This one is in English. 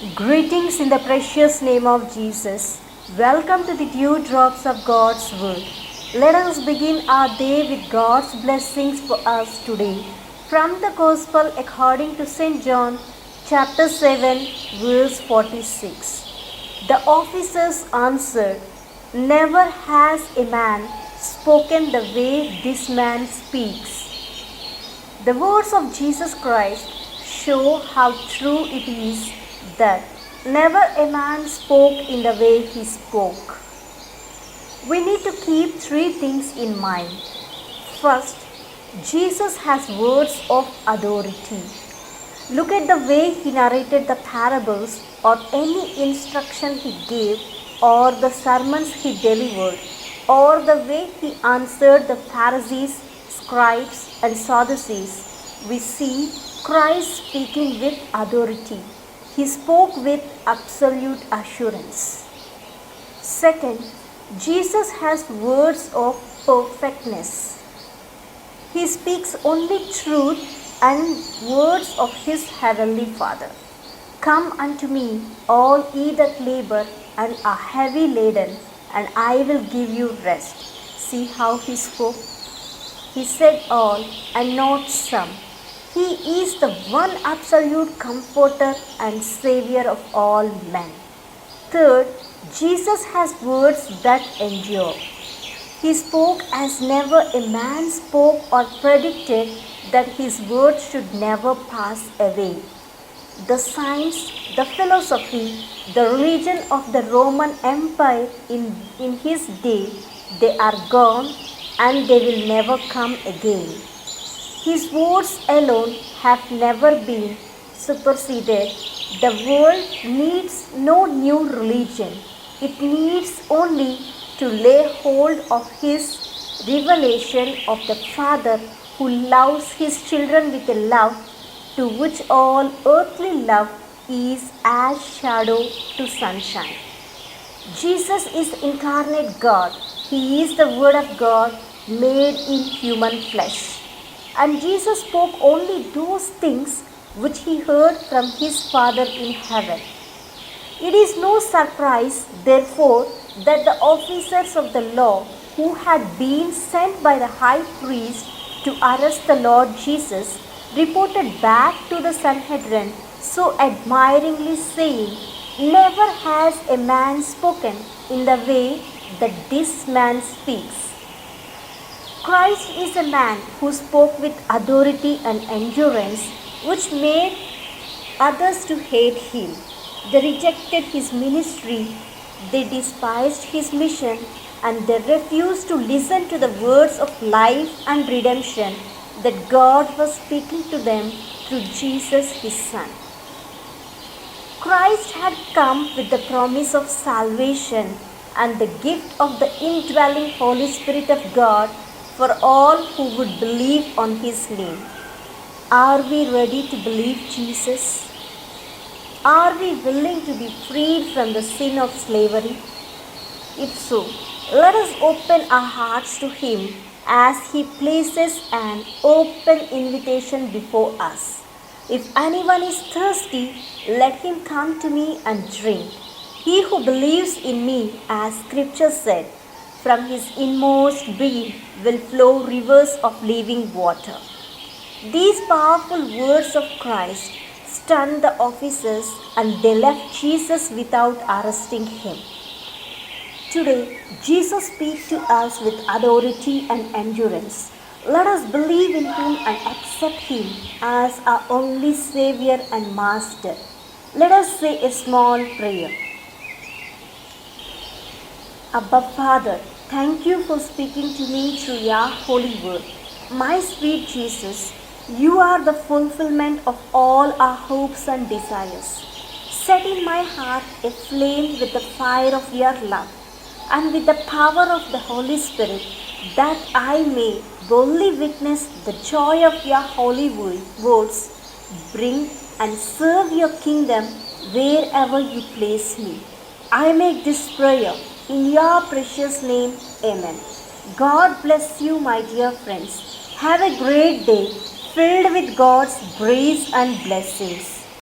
Greetings in the precious name of Jesus. Welcome to the Dewdrops of God's Word. Let us begin our day with God's blessings for us today. From the Gospel according to St. John, chapter 7, verse 46. The officers answered, "Never has a man spoken the way this man speaks." The words of Jesus Christ show how true it is that never a man spoke in the way he spoke. We need to keep three things in mind. First, Jesus has words of authority. Look at the way he narrated the parables or any instruction he gave or the sermons he delivered or the way he answered the Pharisees, scribes and Sadducees. We see Christ speaking with authority. He spoke with absolute assurance. Second, Jesus has words of perfectness. He speaks only truth and words of his heavenly Father. "Come unto me, all ye that labor and are heavy laden, and I will give you rest." See how he spoke? He said all and not some. He is the one absolute comforter and savior of all men. Third, Jesus has words that endure. He spoke as never a man spoke or predicted that his words should never pass away. The science, the philosophy, the religion of the Roman Empire in his day, they are gone and they will never come again. His words alone have never been superseded. The world needs no new religion. It needs only to lay hold of his revelation of the Father who loves his children with a love to which all earthly love is as shadow to sunshine. Jesus is incarnate God. He is the Word of God made in human flesh. And Jesus spoke only those things which he heard from his Father in heaven. It is no surprise, therefore, that the officers of the law who had been sent by the high priest to arrest the Lord Jesus reported back to the Sanhedrin so admiringly, saying, "Never has a man spoken in the way that this man speaks." Christ is a man who spoke with authority and endurance, which made others to hate him. They rejected his ministry, they despised his mission, and they refused to listen to the words of life and redemption that God was speaking to them through Jesus his Son. Christ had come with the promise of salvation and the gift of the indwelling Holy Spirit of God for all who would believe on his name. Are we ready to believe Jesus? Are we willing to be freed from the sin of slavery? If so, let us open our hearts to him as he places an open invitation before us. "If anyone is thirsty, let him come to me and drink. He who believes in me, as scripture said, from his inmost being will flow rivers of living water." These powerful words of Christ stunned the officers and they left Jesus without arresting him. Today, Jesus speaks to us with authority and endurance. Let us believe in him and accept him as our only Savior and Master. Let us say a small prayer. Abba Father, thank you for speaking to me through your holy word. My sweet Jesus, you are the fulfillment of all our hopes and desires. Set in my heart a flame with the fire of your love and with the power of the Holy Spirit, that I may boldly witness the joy of your holy words, bring and serve your kingdom wherever you place me. I make this prayer in your precious name, amen. God bless you, my dear friends. Have a great day filled with God's grace and blessings.